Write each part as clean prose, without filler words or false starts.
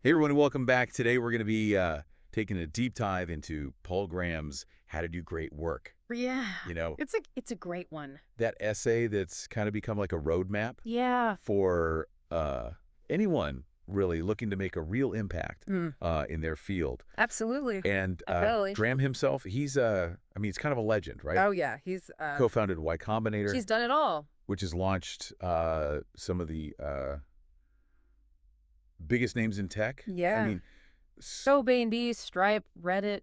Hey everyone, welcome back. Today we're going to be taking a deep dive into Paul Graham's How to Do Great Work. Yeah. You know, It's a great one. that essay that's kind of become like a roadmap Yeah. for anyone really looking to make a real impact Mm. in their field. Absolutely. And Totally. Graham himself, he's he's kind of a legend, right? Oh yeah, he's Co-founded Y Combinator, she's done it all. which has launched some of the biggest names in tech. Yeah. I mean, So B&B, Stripe, Reddit.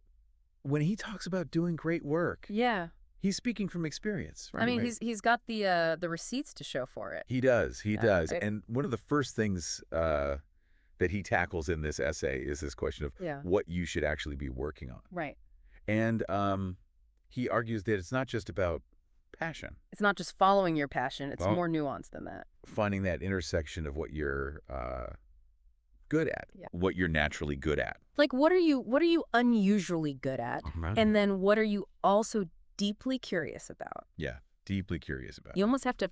when he talks about doing great work, Yeah. he's speaking from experience, right? I mean, he's got the receipts to show for it. He does. He does. right. And one of the first things that he tackles in this essay is this question of Yeah. what you should actually be working on. Right. And he argues that it's not just about passion, It's not just following your passion, it's Well- more nuanced than that. finding that intersection of what you're good at, Yeah. what you're naturally good at. Like what are you unusually good at? And then what are you also deeply curious about? Yeah, deeply curious about. You almost have to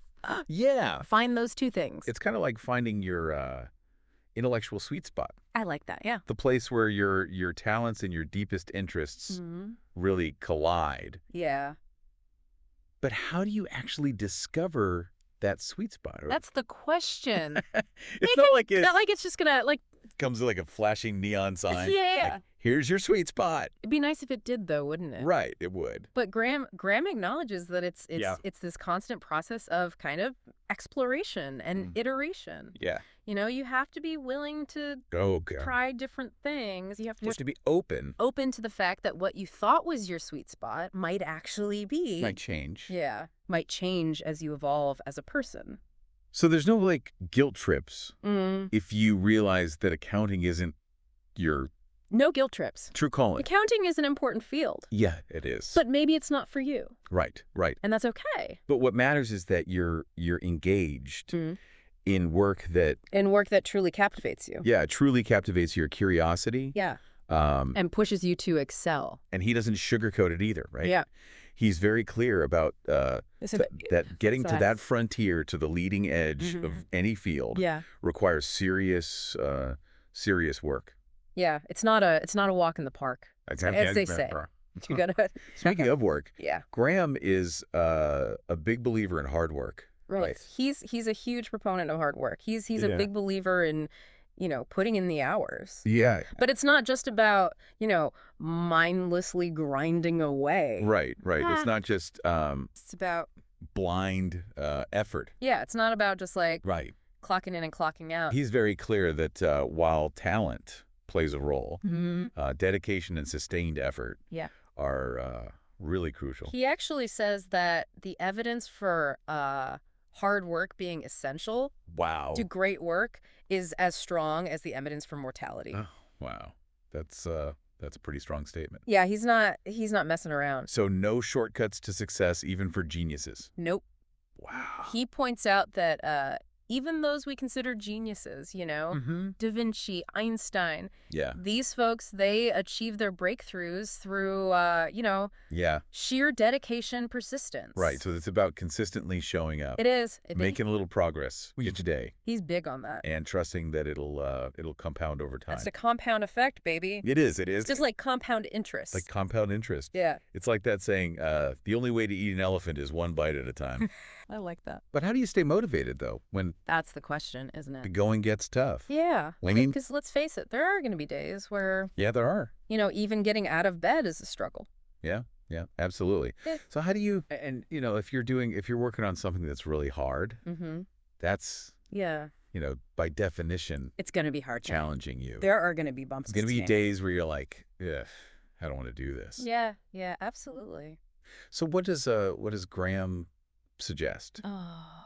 Yeah. find those two things. It's kind of like finding your intellectual sweet spot. I like that. Yeah. The place where your talents and your deepest interests really collide. Yeah. But how do you actually discover that sweet spot? That's the question. It's not like it Not like it's just gonna like. comes with like a flashing neon sign. Yeah. Like, here's your sweet spot. It'd be nice if it did, though, wouldn't it? Right, it would. But Graham acknowledges that it's Yeah. this constant process of kind of exploration and iteration. Yeah. You know, you have to be willing to Oh, God. try different things. You have You have to to be open. open to the fact that what you thought was your sweet spot might actually be. Might change. Yeah. Might change as you evolve as a person. So there's no like guilt trips Mm. if you realize that accounting isn't your No guilt trips. true calling. Accounting is an important field, Yeah, it is. but maybe it's not for you. Right, right. And that's okay. But what matters is that you're engaged Mm. in work that, In work that truly captivates you. yeah, truly captivates your curiosity. Yeah. Um, And pushes you to excel. and he doesn't sugarcoat it either, right? Yeah. He's very clear about Listen, that getting to Size. that frontier, to the leading edge of any field, yeah. requires serious work. Yeah. It's not a walk in the park. As they say. You gotta. Speaking of work, Yeah. Graham is a big believer in hard work. Right. He's a huge proponent of hard work. He's Yeah. a big believer in, putting in the hours. Yeah. But it's not just about, mindlessly grinding away. Right, right. Ah. It's not just It's about, blind effort. yeah, it's not about just like Right. clocking in and clocking out. He's very clear that while talent plays a role, Mhm. dedication and sustained effort Yeah. are really crucial. He actually says that the evidence for hard work being essential Wow. to great work is as strong as the evidence for mortality. Oh, wow. That's a pretty strong statement. Yeah, he's not messing around. So no shortcuts to success, even for geniuses. Nope. Wow. He points out that even those we consider geniuses, Mm-hmm. Da Vinci, Einstein, Yeah. these folks, they achieve their breakthroughs through, Yeah. sheer dedication, persistence. Right. So it's about consistently showing up, It is. making a little progress each day, He's big on that. and trusting that it'll compound over time. That's a compound effect, baby. It is. It is. It's just like compound interest. like compound interest. Yeah. It's like that saying, the only way to eat an elephant is one bite at a time. I like that. But how do you stay motivated, though, when That's the question, isn't the it? going gets tough? Yeah. I mean- Because let's face it, there are going to be days where, Yeah, there are. even getting out of bed is a struggle. Yeah, yeah, absolutely. Yeah. So how do you, and if you're working on something that's really hard, Mm-hmm. that's, Yeah. by definition, It's going to be hard. challenging you. There are going to be bumps. It's going to in be the days where you're like, ugh, I don't want to do this. Yeah, yeah, absolutely. So what does Graham suggest? Oh,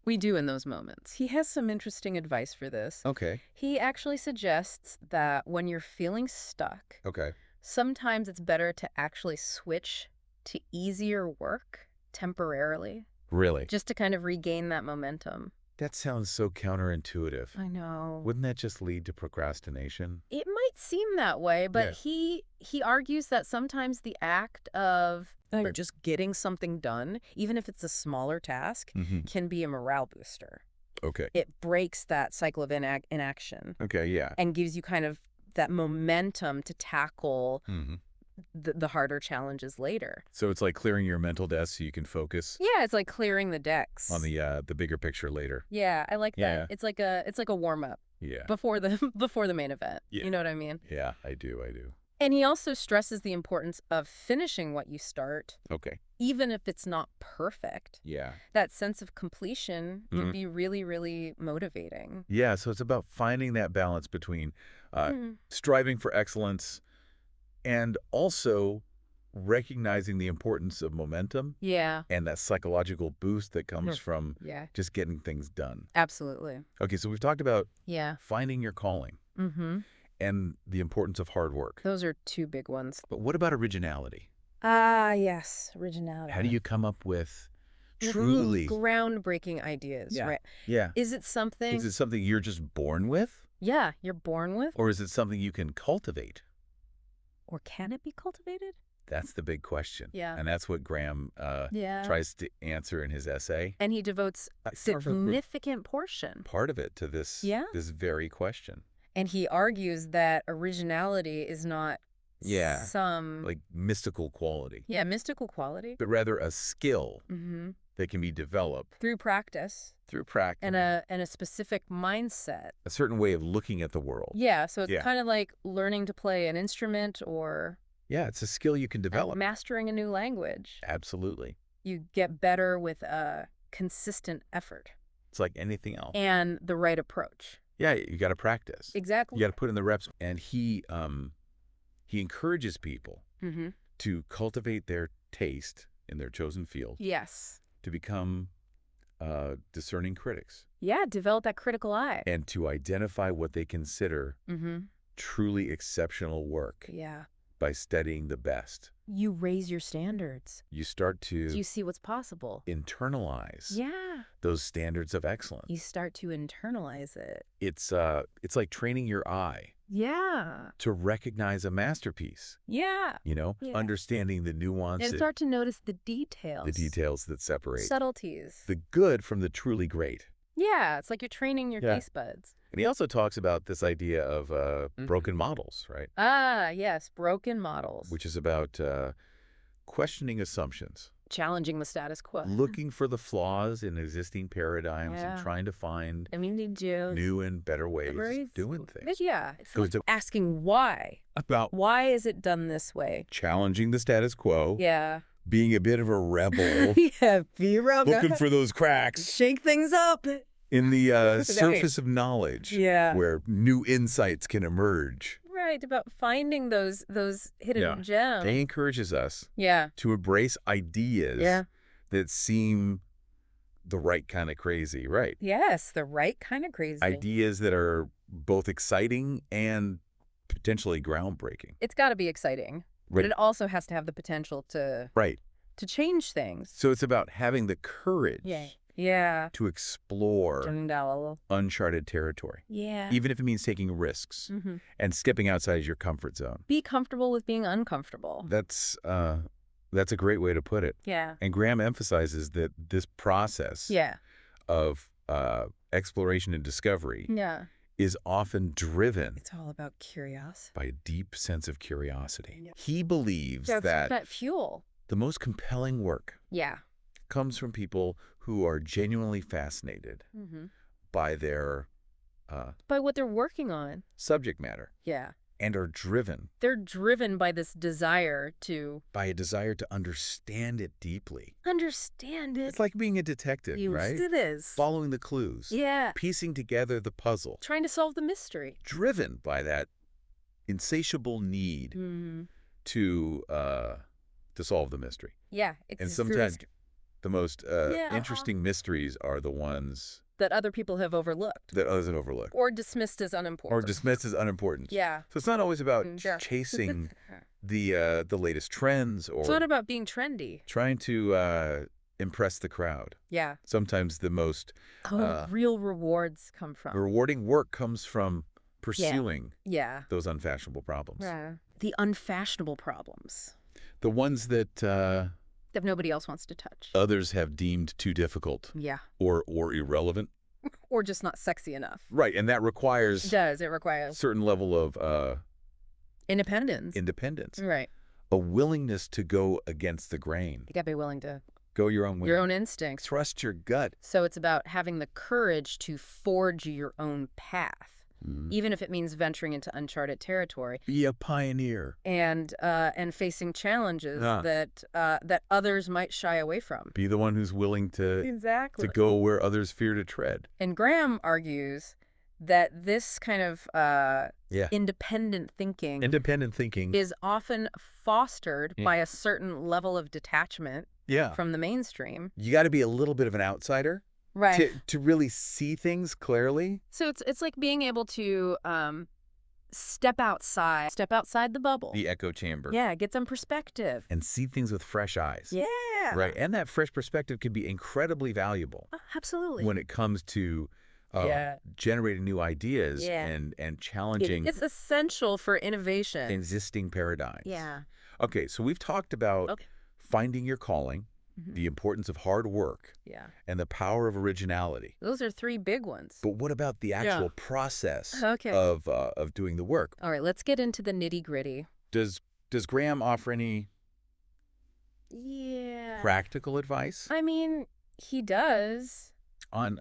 we do in those moments. He has some interesting advice for this. Okay. He actually suggests that when you're feeling stuck, Okay. sometimes it's better to actually switch to easier work temporarily, Really? just to kind of regain that momentum. That sounds so counterintuitive. I know. Wouldn't that just lead to procrastination? It might seem that way, but he argues that sometimes the act of just getting something done, even if it's a smaller task, Mm-hmm. can be a morale booster. Okay. It breaks that cycle of inaction Okay, yeah. and gives you kind of that momentum to tackle hmm the harder challenges later. So it's like clearing your mental desk so you can focus Yeah, it's like clearing the on decks. the bigger picture later. Yeah, I like Yeah. that. It's like a warm up Yeah. before the before the main event. Yeah. You know what I mean? Yeah, I do. And he also stresses the importance of finishing what you start, Okay. even if it's not perfect. Yeah. That sense of completion can Mhm. be really, really motivating. Yeah, so it's about finding that balance between Mm. striving for excellence and also recognizing the importance of momentum Yeah. and that psychological boost that comes Mm. from Yeah. just getting things done. Absolutely. Okay, so we've talked about Yeah. finding your calling Mm-hmm. and the importance of hard work. Those are two big ones. But what about originality? Ah, yes. Originality. How do you come up with Like truly... groundbreaking ideas, Yeah. right? Yeah. Is it something, Is it something you're just born with? yeah, you're born with? Or is it something you can cultivate? Or can it be cultivated? That's the big question. Yeah. And that's what Graham Yeah. tries to answer in his essay. And he devotes Uh, significant portion. Part of it to this, Yeah. this very question. And he argues that originality is not Yeah. some Like mystical quality, mystical quality. but rather a skill Mm-hmm. that can be developed Through practice through practice, and a specific mindset. a certain way of looking at the world. Yeah, so it's Yeah. kind of like learning to play an instrument or Yeah, it's a skill you can develop. mastering a new language. Absolutely. You get better with a consistent effort It's like anything else. and the right approach. Yeah, you got to practice. Exactly. You got to put in the reps. And he encourages people Mm-hmm. to cultivate their taste in their chosen field, Yes. to become discerning critics, Yeah, develop that critical eye. and to identify what they consider Mm-hmm. truly exceptional work Yeah. by studying the best. You raise your standards. You start to You see what's possible. internalize Yeah. those standards of excellence. You start to internalize it. It's like training your eye Yeah. to recognize a masterpiece, Yeah. Yeah. understanding the nuance, And start to notice the details. that separate Subtleties. the good from the truly great. Yeah, it's like you're training your Yeah. taste buds. And he also talks about this idea of broken models, right? Ah, yes, broken models. Which is about questioning assumptions, Challenging the status quo. looking for the flaws in existing paradigms and Yeah. trying to find I mean, you do. new and better ways of doing things. Yeah. It's So like it's a- asking why. About Why is it done this way? challenging the status quo, Yeah. being a bit of a rebel, Yeah, be around. looking for those cracks Shake things up. in the surface of knowledge, Yeah. where new insights can emerge. Right, about finding those hidden Yeah. gems. He encourages us Yeah. to embrace ideas Yeah. that seem the right kind of crazy, right? Yes, the right kind of crazy. Ideas that are both exciting and potentially groundbreaking. It's got to be exciting, but Right. it also has to have the potential to Right. change things. So it's about having the courage Yeah. to explore Yeah. uncharted territory, Yeah. even if it means taking risks Mm-hmm. and stepping outside your comfort zone. Be comfortable with being uncomfortable. That's a great way to put it. Yeah. And Graham emphasizes that this process Yeah. of exploration and discovery Yeah. is often driven It's all about curiosity. by a deep sense of curiosity. Yeah. He believes Yeah, that fuel. the most compelling work Yeah. comes from people who are genuinely fascinated Mm-hmm. by their By what they're working on. subject matter Yeah. and are driven They're driven by this desire to by a desire to understand it deeply. understand it. It's like being a detective, right? It is. Following the clues, Yeah. piecing together the puzzle, Trying to solve the mystery. driven by that insatiable need Mm-hmm. to solve the mystery. Yeah. And sometimes the most Yeah. interesting mysteries are the ones that other people have overlooked that others have overlooked or dismissed as unimportant. or dismissed as unimportant. Yeah. So it's not always about Yeah. chasing the latest trends or It's not about being trendy. trying to impress the crowd. Yeah. Sometimes the most Real rewards come from. rewarding work comes from pursuing Yeah. those unfashionable problems. Yeah. The unfashionable problems The ones that that nobody else wants to touch. others have deemed too difficult Yeah. or irrelevant. Or just not sexy enough. Right, and that It requires does. It a requires certain level of independence. independence, Right. a willingness to go against the grain, You got to be willing to go your own way, your own instincts. trust your gut. So it's about having the courage to forge your own path, even if it means venturing into uncharted territory Be a pioneer. and facing challenges Ah. that others might shy away from. Be the one who's willing to Exactly. go where others fear to tread. And Graham argues that this kind of independent thinking Independent thinking. is often fostered Yeah. by a certain level of detachment Yeah. from the mainstream. You got to be a little bit of an outsider Right. to really see things clearly. So it's like being able to step outside the bubble. The echo chamber. Yeah, get some perspective. And see things with fresh eyes. Yeah. Right. And that fresh perspective can be incredibly valuable Absolutely. when it comes to generating new ideas Yeah. and challenging It's essential for innovation. existing paradigms. Yeah. Okay, so we've talked about finding your calling, the importance of hard work, Yeah. and the power of originality. Those are three big ones. But what about the actual process Okay. of doing the work? All right, let's get into the nitty-gritty. Does Graham offer any Yeah. practical advice I mean, he does. on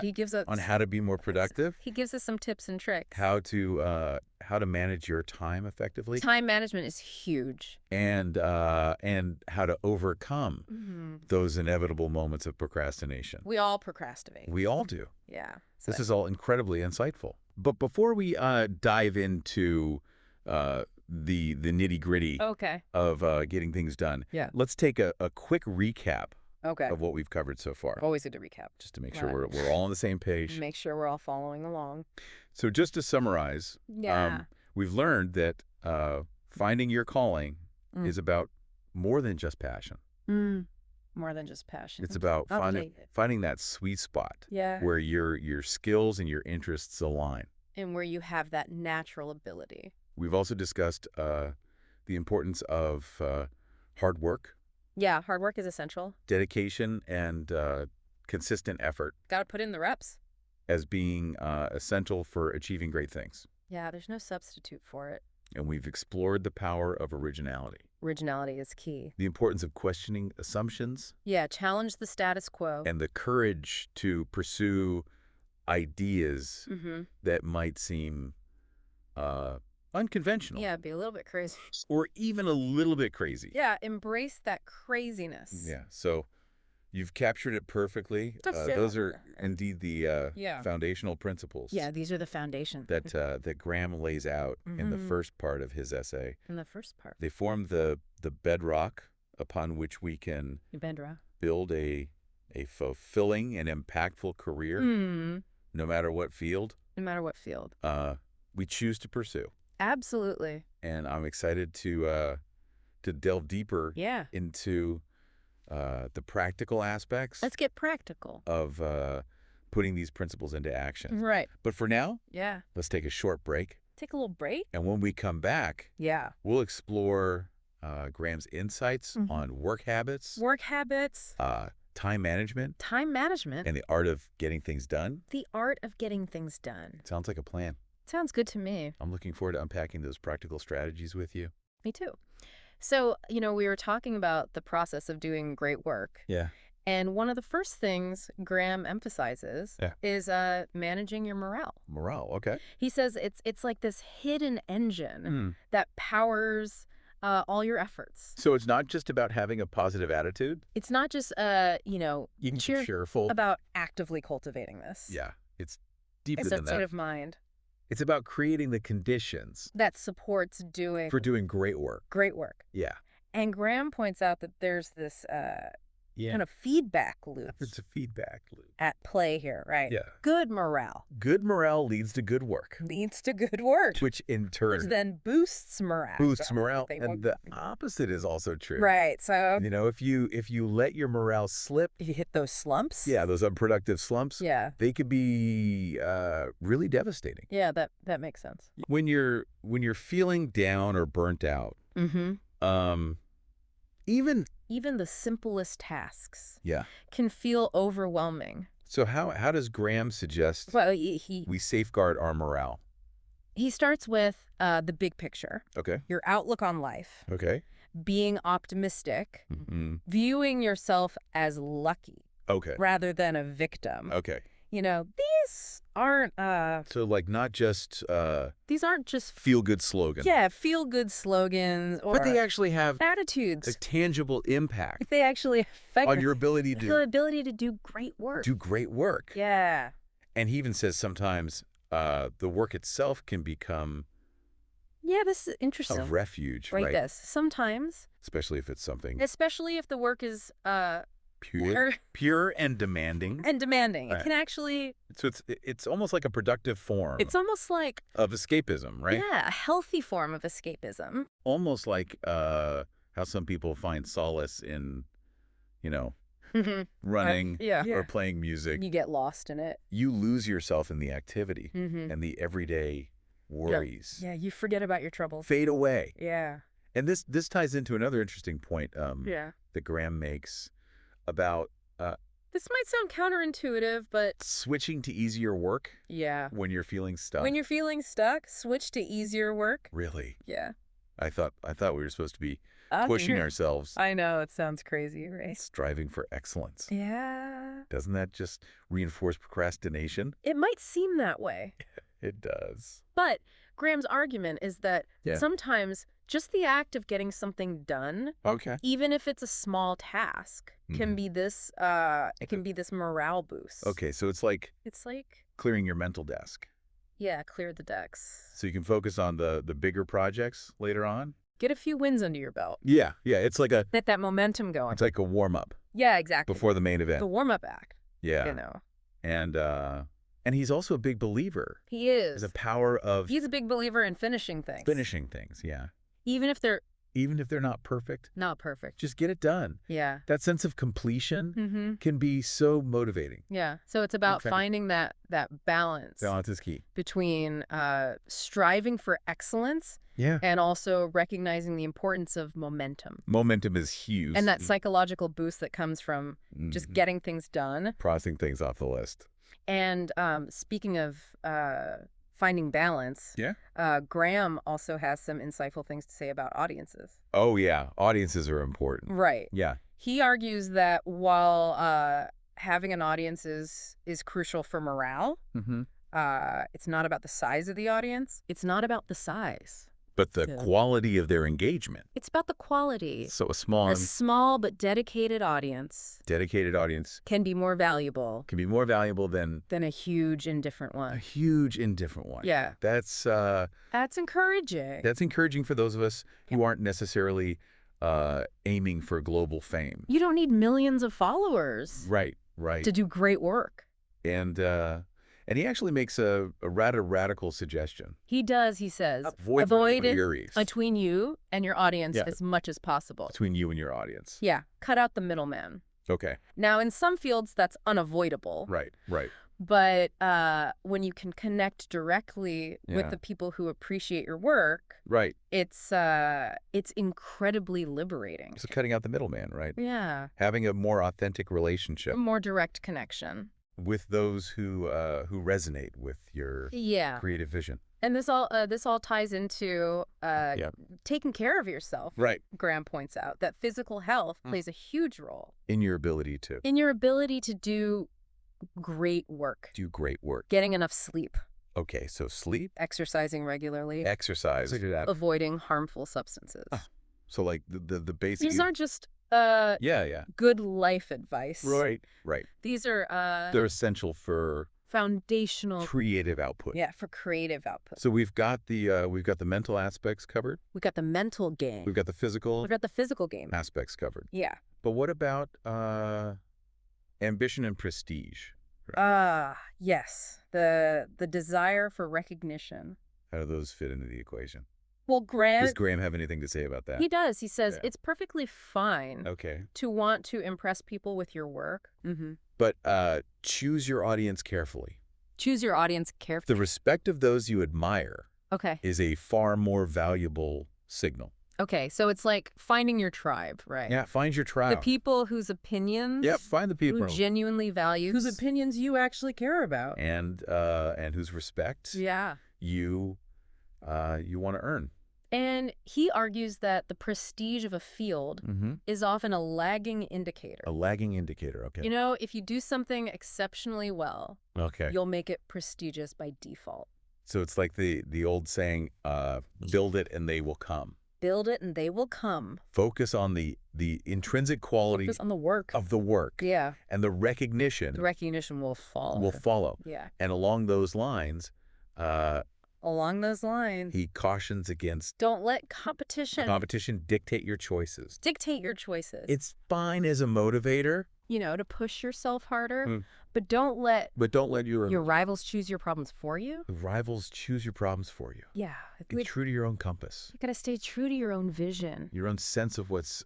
He gives us how to be more productive, He gives us some tips and tricks. how to manage your time effectively, Time management is huge. and how to overcome those inevitable moments of procrastination. We all procrastinate. We all do. Yeah. This is all incredibly insightful. But before we dive into the nitty-gritty Okay. of getting things done, Yeah. let's take a quick recap Okay. of what we've covered so far, Always good to recap. just to make sure Right. we're all on the same page. Make sure we're all following along. So just to summarize, Yeah. we've learned that finding your calling Mm. is about more than just passion. More than just passion. It's about I'll take it. finding that sweet spot Yeah. where your skills and your interests align. And where you have that natural ability. We've also discussed the importance of hard work, Yeah, hard work is essential. dedication, and consistent effort Got to put in the reps. as being essential for achieving great things. Yeah, there's no substitute for it. And we've explored the power of originality, Originality is key. the importance of questioning assumptions, Yeah, challenge the status quo. and the courage to pursue ideas that might seem unconventional. Yeah, be a little bit crazy. Or even a little bit crazy. Yeah, embrace that craziness. Yeah. So you've captured it perfectly. Those are indeed the foundational principles Yeah, these are the foundation. that Graham lays out in the first part of his essay. In the first part. They form the bedrock upon which we can Bendra. build a fulfilling and impactful career, no matter what field No matter what field. we choose to pursue. Absolutely. And I'm excited to delve deeper Yeah. into the practical aspects Let's get practical. of putting these principles into action. Right. But for now, Yeah. let's take a short break. Take a little break. And when we come back, Yeah. we'll explore Graham's insights on work habits, Work habits. time management, Time management. and the art of getting things done. The art of getting things done. Sounds like a plan. Sounds good to me. I'm looking forward to unpacking those practical strategies with you. Me too. So, we were talking about the process of doing great work. Yeah. And one of the first things Graham emphasizes is managing your morale. Morale, okay. He says it's like this hidden engine that powers all your efforts. So it's not just about having a positive attitude. It's not just, You can be cheerful. about actively cultivating this. Yeah, it's deeper It's than a that. state of mind It's about creating the conditions that supports doing for doing great work. great work. Yeah. And Graham points out that there's this kind of feedback loop It's a feedback loop. at play here, right? Yeah. Good morale Good morale leads to good work, leads to good work, which in turn which then boosts morale. boosts So morale. they And won't- the opposite is also true. Right. So If you let your morale slip, if you hit those slumps. yeah, those unproductive slumps, Yeah. they could be really devastating. Yeah, that makes sense. When you're feeling down or burnt out, even Even the simplest tasks yeah, can feel overwhelming. So how does Graham suggest Well, we safeguard our morale? he starts with the big picture, Okay. your outlook on life, Okay. being optimistic, Mm-hmm. viewing yourself as lucky Okay. rather than a victim. Okay. These aren't So like not just feel-good slogans. yeah, feel-good slogans or But they actually have a attitudes. tangible impact They actually affect on your ability the to ability to do great work. do great work. Yeah. And he even says sometimes the work itself can become Yeah, this is a interesting. refuge, Right, right? this. Sometimes, Especially if it's something especially if the work is pure and demanding. and demanding. It Right. can actually, So it's almost like a productive form it's almost like, of escapism, right? yeah, a healthy form of escapism. Almost like how some people find solace in, running Yeah. or playing music. You get lost in it. You lose yourself in the activity and the everyday worries Yeah, you forget about your troubles. fade away. Yeah. And this ties into another interesting point Yeah. that Graham makes about This might sound counterintuitive, but switching to easier work yeah. when you're feeling stuck. When you're feeling stuck, switch to easier work. Really? Yeah. I thought we were supposed to be pushing ourselves, I know, it sounds crazy, right? striving for excellence. Yeah. Doesn't that just reinforce procrastination? It might seem that way. It does. But Graham's argument is that Yeah. sometimes just the act of getting something done, Okay. even if it's a small task, can Mhm. be this morale boost. Okay, so it's like It's like, clearing your mental desk. yeah, clear the decks. So you can focus on the bigger projects later on? Get a few wins under your belt. Yeah, it's like Get that momentum going. a warm-up Yeah, exactly. before the main event. The warm-up act, Yeah. And he's also a big believer. He is. There's a power of He's a big believer in finishing things. finishing things, yeah. Even if they're Even if they're not perfect, not perfect. just get it done. Yeah. That sense of completion Mm-hmm. can be so motivating. Yeah. So it's about Okay. finding that balance Balance is key. between striving for excellence Yeah. and also recognizing the importance of momentum Momentum is huge. and that psychological boost that comes from just getting things done. crossing things off the list. And speaking of finding balance, Yeah. Graham also has some insightful things to say about audiences. Oh, yeah. Audiences are important. Right. Yeah. He argues that while having an audience is crucial for morale, Mm-hmm. it's not about the size of the audience. It's not about the size. But the Yeah. quality of their engagement. It's about the quality. So a small, A small but dedicated audience dedicated audience can be more valuable can be more valuable than than a huge indifferent a one. huge indifferent one. Yeah. That's Encouraging. encouraging for those of us who aren't necessarily aiming for global fame. You don't need millions of followers Right. to do great work. And he actually makes a rather radical suggestion. He does, he says. Avoid it intermediaries between you and your audience Yeah. as much as possible. between you and your audience. Yeah, cut out the middleman. Okay. Now, in some fields, that's unavoidable. Right. But when you can connect directly Yeah. with the people who appreciate your work, Right. it's incredibly liberating. So cutting out the middleman, right? Yeah, Having a more authentic relationship a more direct connection. with those who resonate with your Yeah, creative vision. and this all ties into taking care of yourself. Right. Graham points out that physical health plays a huge role In your ability to in your ability to do great work, do great work. getting enough sleep, Okay, so sleep, exercising regularly, exercise. avoiding harmful substances. So like the basic. These aren't just Yeah. good life advice. Right. These are They're essential for foundational. creative output. Yeah, for creative output. So we've got the mental aspects covered. We got the mental game. We've got the physical We've got the physical game. aspects covered. Yeah. But what about ambition and prestige? Yes. The desire for recognition. How do those fit into the equation? Well, Does Graham have anything to say about that? he does. He says Yeah. it's perfectly fine Okay. to want to impress people with your work. Mm-hmm. But choose your audience carefully. Choose your audience carefully. The respect of those you admire Okay. is a far more valuable signal. Okay, so it's like finding your tribe, right? Yeah, find your The tribe. people whose opinions Yep, find the you people. genuinely value, whose opinions you actually care about. And whose respect Yeah. you want to earn. And he argues that the prestige of a field is often a lagging indicator. A lagging indicator, okay. You know, if you do something exceptionally well, Okay. you'll make it prestigious by default. So it's like the old saying, build it and they will come. Build it and they will come. Focus on the intrinsic quality Focus on the work. of the work. Yeah. And the recognition The recognition will follow. will follow. Yeah. And along those lines, Along those lines, he cautions against don't let competition dictate your choices. dictate your choices. It's fine as a motivator, You know, to push yourself harder, Hmm. but don't let but don't let your rivals choose your problems for you. rivals choose your problems for you. Yeah. Be true to your own compass, You gotta stay true to your own vision. your own sense of what's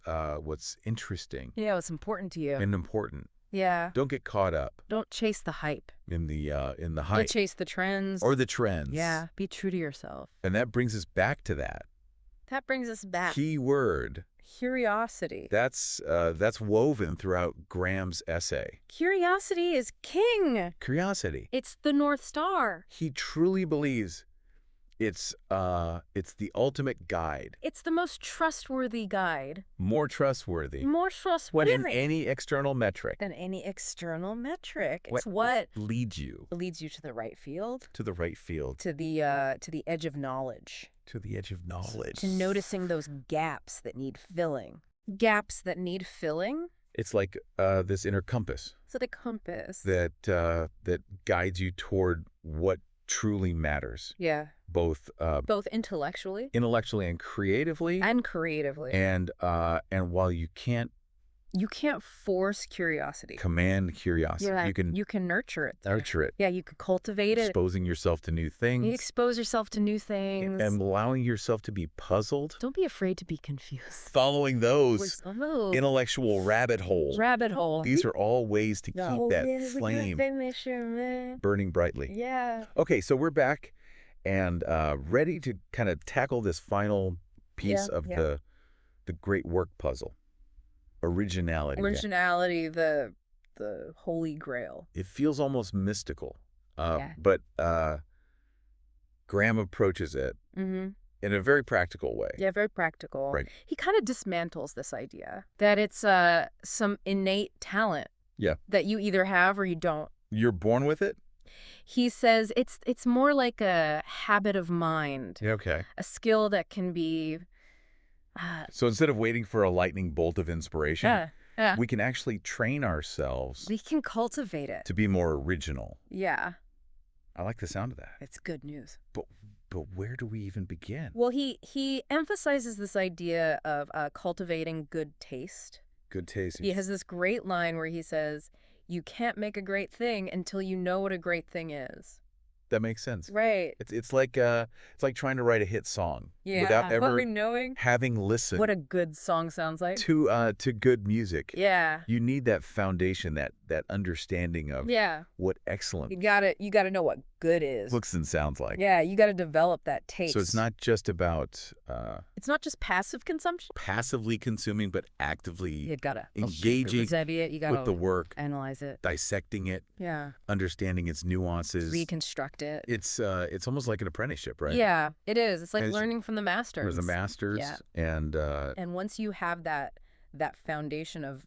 interesting Yeah, what's important to you. and important. Yeah. Don't get caught up Don't chase the hype. in the Don't hype chase the trends. or the trends. Yeah. Be true to yourself. And that brings us back to that That brings us back. key word. Curiosity. That's woven throughout Graham's essay. Curiosity is king. Curiosity. It's the North Star. He truly believes it's the ultimate guide, It's the most trustworthy guide. more trustworthy More when trustworthy in any external metric than any external metric. It's What- what leads you leads you to the right field, to the right field, to the edge of knowledge, to the edge of knowledge. to noticing those gaps that need filling. Gaps that need filling? It's like this inner compass So the compass. that guides you toward what truly matters, Yeah. both Both intellectually intellectually and creatively. and creatively. And while you can't You can't force curiosity. command curiosity, Yeah, you can nurture it. though. nurture it, Yeah, you could cultivate it. exposing yourself to new things, You expose yourself to new things. and allowing yourself to be puzzled, Don't be afraid to be confused. following those Oh, intellectual rabbit holes. rabbit hole. These are all ways to keep that flame burning brightly. Yeah. Okay, so we're back and ready to kind of tackle this final piece Yeah, of yeah. the great work puzzle. Originality. Originality, the holy grail. It feels almost mystical, Yeah. but Graham approaches it Mm-hmm. in a very practical way. Yeah, very practical. Right. He kind of dismantles this idea that it's some innate talent. Yeah. That you either have or you don't. You're born with it? He says it's more like a habit of mind, Yeah, okay. a skill that can be. So instead of waiting for a lightning bolt of inspiration, Yeah. we can actually train ourselves We can cultivate it. to be more original. Yeah. I like the sound of that. It's good news. But where do we even begin? Well, he emphasizes this idea of cultivating good taste. Good taste. He has this great line where he says, "You can't make a great thing until you know what a great thing is." That makes sense. Right. It's like trying to write a hit song Yeah. without ever What knowing having listened what a good song sounds like. to good music. Yeah. You need that foundation, that understanding of Yeah. what excellent You gotta know what good is. looks and sounds like. Yeah, you gotta develop that taste. So it's not just about It's not just passive consumption. passively consuming, but actively You gotta engaging it. You gotta with the work, analyze it. dissecting it, Yeah. understanding its nuances. Reconstruct it. It's almost like an apprenticeship, right? Yeah, it is. It's like As- learning from the masters. There's the masters, Yeah. and And once you have that foundation of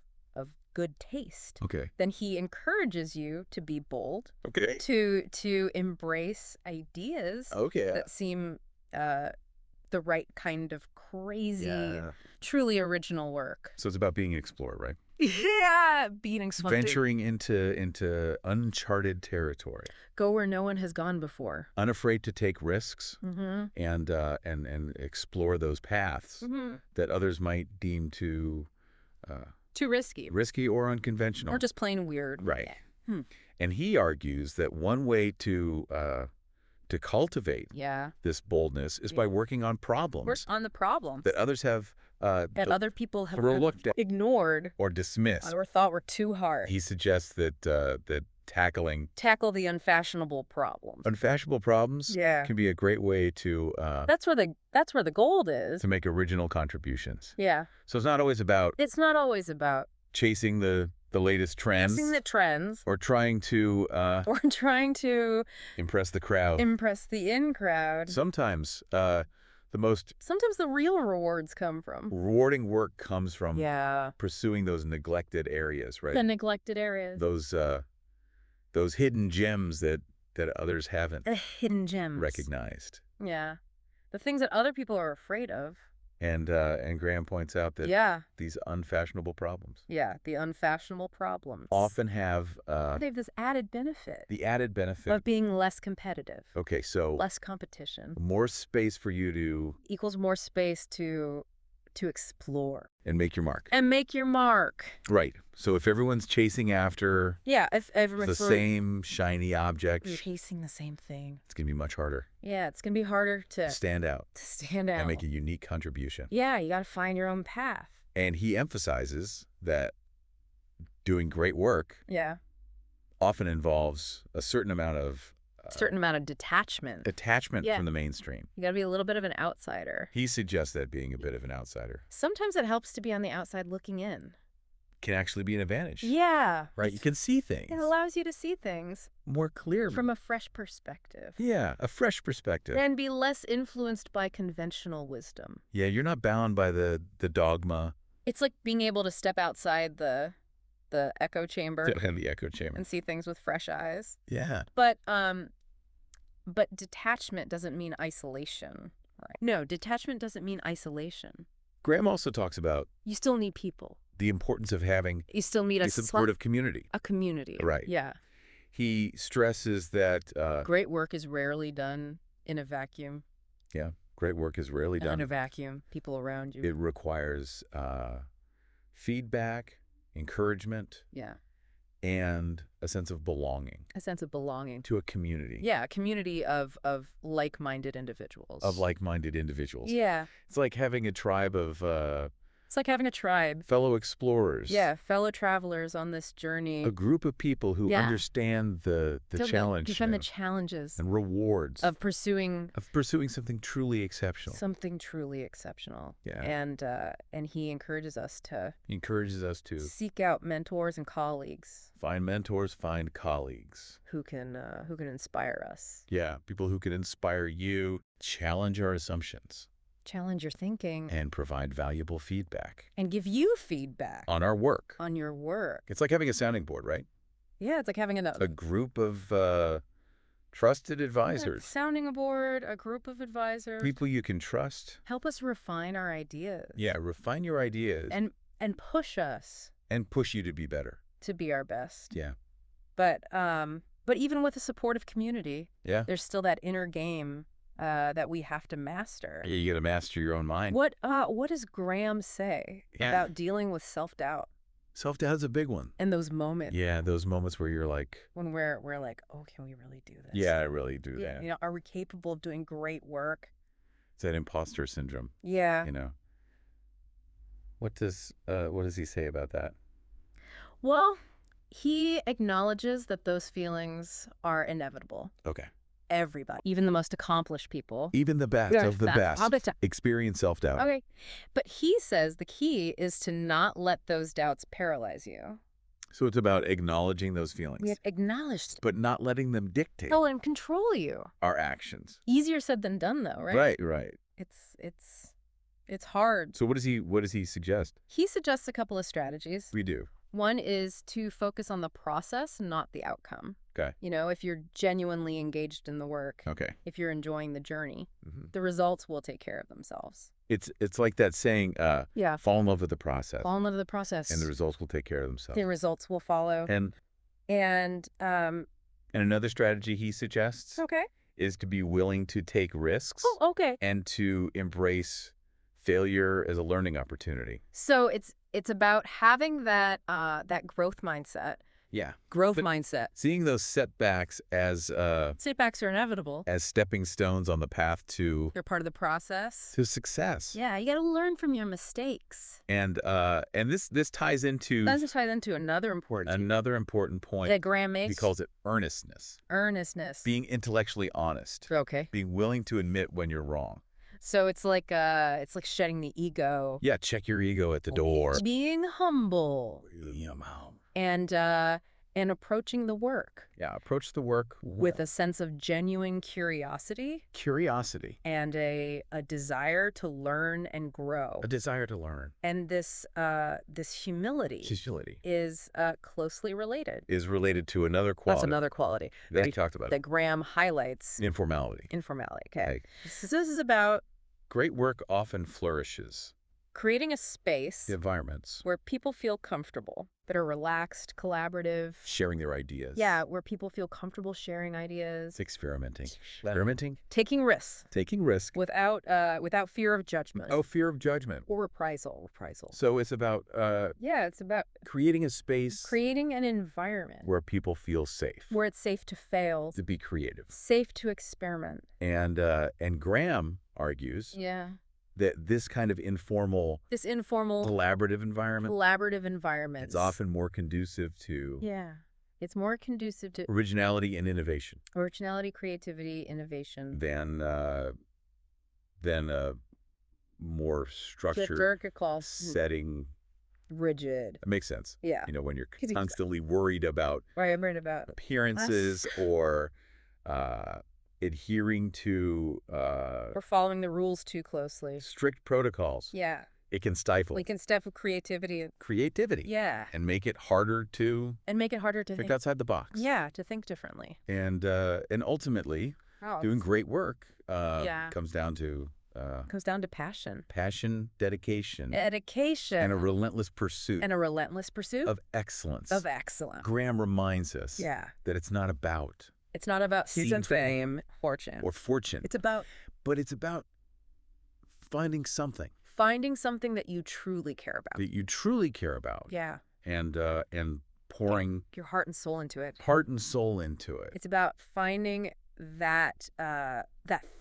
good taste, okay, then he encourages you to be bold, okay, to embrace ideas okay, that seem the right kind of crazy, yeah. truly original work. So it's about being an explorer, right? Yeah, being swept in. Venturing into uncharted territory, Go where no one has gone before. unafraid to take risks Mm-hmm. and explore those paths Mm-hmm. that others might deem too Too risky. risky or unconventional. Or just plain weird. right. Hmm. And he argues that one way to cultivate Yeah. this boldness is by working on problems Work on the problems that others have that other people have overlooked at ignored or dismissed. or thought were too hard. He suggests that tackling Tackle the unfashionable problems. unfashionable problems. Yeah. Can be a great way to That's where the gold is. make original contributions. Yeah. So it's not always about It's not always about chasing the latest trends chasing the trends or trying to or trying to impress the crowd. impress the in crowd. Sometimes the most Sometimes the real rewards come from. rewarding work comes from Yeah. pursuing those neglected areas, right? The neglected areas. Those hidden gems that others haven't The hidden gems. recognized. Yeah. The things that other people are afraid of. And Graham points out that Yeah. these unfashionable problems Yeah. The unfashionable problems. often have They have this added benefit the added benefit. of being less competitive. Okay, so Less competition more space for you to equals more space to explore and make your mark. and make your mark. Right. So if everyone's chasing after Yeah, if the everyone's same shiny object, chasing the same thing. it's going to be much harder Yeah, it's gonna be harder to stand out to stand out. and make a unique contribution. Yeah, you gotta find your own path. And he emphasizes that doing great work Yeah, often involves a certain amount of certain amount of detachment. attachment Yeah. from the mainstream. You gotta be a little bit of an outsider. He suggests that being a bit of an outsider Sometimes it helps to be on the outside looking in. can actually be an advantage. Yeah, Right? You can see things it allows you to see things more clearly. from a fresh perspective. Yeah, a fresh perspective. And be less influenced by conventional wisdom. Yeah, you're not bound by the dogma It's like being able to step outside the echo chamber and the echo chamber. and see things with fresh eyes. Yeah. But detachment doesn't mean isolation. Right. No, detachment doesn't mean isolation. Graham also talks about You still need people. the importance of having You still need a supportive community. a community. Right. Yeah. He stresses that Great work is rarely done in a vacuum. great work is rarely In a done. vacuum. People around you. It requires feedback, encouragement, Yeah. and a sense of belonging A sense of belonging. to a community Yeah, a community of like-minded individuals. of like-minded individuals. Yeah. It's like having a tribe of It's like having a tribe. fellow explorers. Yeah, fellow travelers on this journey. A group of people who Yeah. understand the challenge Defend the challenges and rewards of pursuing something truly exceptional. something truly exceptional. Yeah. And he encourages us to He encourages us to seek out mentors and colleagues find mentors, find colleagues. who can inspire us, Yeah, people who can inspire you, challenge our assumptions, challenge your thinking, and provide valuable feedback and give you feedback on our work. on your work. It's like having a sounding board, right? Yeah, it's like having A group of trusted advisors, sounding board, a group of advisors. people you can trust. Help us refine our ideas. Yeah, refine your ideas And push us and push you to be better. to be our best. Yeah. But even with a supportive community, Yeah. there's still that inner game that we have to master. Yeah, you got to master your own mind. What does Graham say Yeah. about dealing with self-doubt Self-doubt is a big one. in those moments Yeah, those moments where you're like, when we're like, oh, can we really do this? yeah, I really do Yeah, that. you know, are we capable of doing great work? It's that imposter syndrome, Yeah. you know. What does he say about that? Well, he acknowledges that those feelings are inevitable. Okay. Everybody, even the most accomplished people. Even the best of the best All the time. experience self-doubt. Okay. But he says the key is to not let those doubts paralyze you. So it's about acknowledging those feelings, We have acknowledged but not letting them dictate and control you. our actions. Easier said than done, though, right? Right, right. It's hard. So what does he suggest? He suggests a couple of strategies. We do. One is to focus on the process, not the outcome. Okay. You know, if you're genuinely engaged in the work, Okay. if you're enjoying the journey, Hmm. the results will take care of themselves. It's like that saying, Yeah. fall in love with the process, Fall in love with the process. and the results will take care of themselves. The results will follow. And And another strategy he suggests okay. is to be willing to take risks Oh, okay. and to embrace failure as a learning opportunity. So it's about having that growth mindset, Yeah. Growth But mindset. seeing those setbacks Setbacks are inevitable. as stepping stones on the path to They're part of the process. success. Yeah, you got to learn from your mistakes. And this ties into That ties into another important point that Graham makes. He calls it earnestness. Earnestness. Being intellectually honest. Okay. Being willing to admit when you're wrong. So it's like shedding the ego. Yeah, check your ego at the door. Being humble. And approaching the work. Yeah, approach the work with a sense of genuine curiosity. Curiosity. And a desire to learn and grow. A desire to learn. And this humility. Is closely related. Is related to another quality. That's another quality. That he talked about. That Graham highlights. Informality. Okay. So this is about... Great work often flourishes. Creating a space. Environments. Where people feel comfortable. That are relaxed, collaborative. Sharing their ideas. Yeah, where people feel comfortable sharing ideas. Experimenting. Taking risks. Without fear of judgment. Oh, fear of judgment. Or reprisal. So it's about... it's about... creating a space... Creating an environment. Where people feel safe. Where it's safe to fail. To be creative. Safe to experiment. And Graham argues... Yeah. That this kind of informal... collaborative environment... It's often more conducive to... Yeah. It's more conducive to... originality and innovation. Originality, creativity, innovation. Than a more structured setting. Rigid. It makes sense. Yeah. When you're constantly worried about... I'm worried about... appearances or... adhering to... or following the rules too closely. Strict protocols. Yeah. It can stifle. We can stifle creativity. Yeah. And make it harder to... think outside the box. Yeah, to think differently. And ultimately, doing great work comes down to... passion. Passion, dedication. And a relentless pursuit. Of excellence. Graham reminds us that it's not about... It's not about fame, fortune. Or fortune. It's about finding something. Finding something that you truly care about. Yeah. And pouring... your heart and soul into it. It's about finding that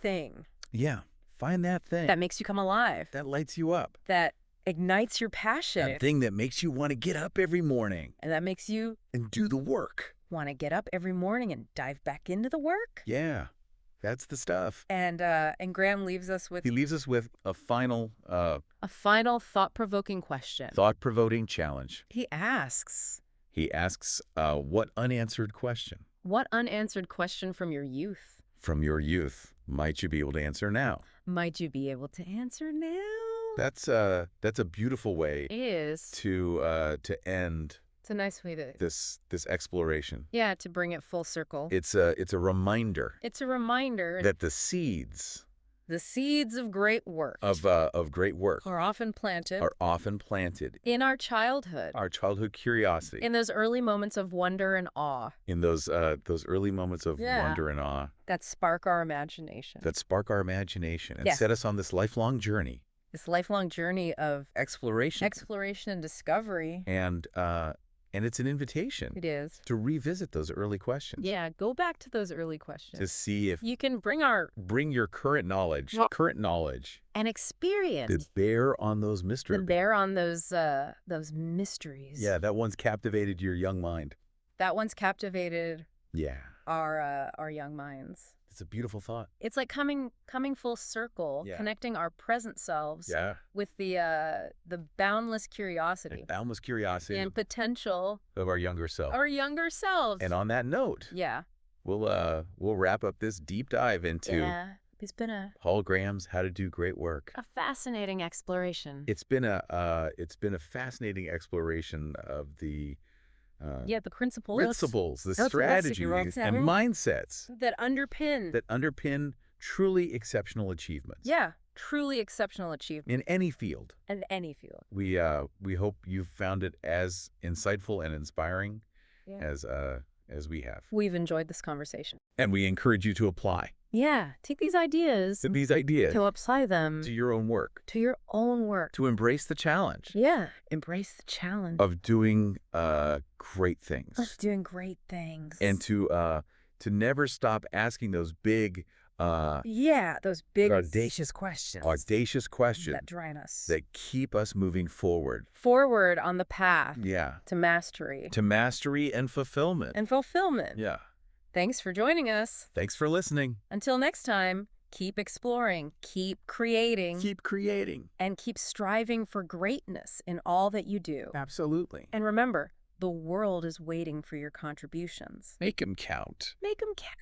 thing. Yeah. Find that thing. That makes you come alive. That lights you up. That ignites your passion. That thing that makes you want to get up every morning. And that makes you... and do the work. Want to get up every morning and dive back into the work? Yeah, that's the stuff. And Graham leaves us with... He leaves us with a final... thought-provoking question. Thought-provoking challenge. He asks, what unanswered question? What unanswered question from your youth? From your youth, might you be able to answer now? That's a beautiful way... to end... It's a nice way to... this exploration. Yeah, to bring it full circle. It's a reminder. That the seeds... of great work. Of great work. Are often planted. In our childhood. Our childhood curiosity. In those early moments of wonder and awe. In those early moments of wonder and awe. That spark our imagination. And set us on this lifelong journey. Of... exploration. And discovery. And it's an invitation. It is. To revisit those early questions. Yeah, go back to those early questions. To see if... you can bring your current knowledge. And experience. To bear on those mysteries. those mysteries. Yeah, that one's captivated your young mind. Yeah. Our young minds. It's a beautiful thought. It's like coming full circle, connecting our present selves with the boundless curiosity. And potential of our younger self. And on that note, we'll wrap up this deep dive into it's been Paul Graham's How to Do Great Work. A fascinating exploration. It's been a fascinating exploration of the the principles, the strategies, and mindsets that underpin truly exceptional achievements. Yeah, truly exceptional achievement in any field. We hope you've found it as insightful and inspiring as we have. We've enjoyed this conversation, and we encourage you to apply. Yeah, take these ideas to apply them to your own work. To embrace the challenge. Yeah. Embrace the challenge. Of doing great things. Of doing great things. And to never stop asking those big, those big audacious questions. Audacious questions that drive us. That keep us moving forward. Forward on the path. Yeah. To mastery. To mastery and fulfillment. And fulfillment. Yeah. Thanks for joining us. Thanks for listening. Until next time, keep exploring, keep creating. Keep creating. And keep striving for greatness in all that you do. Absolutely. And remember, the world is waiting for your contributions. Make 'em count. Make 'em count.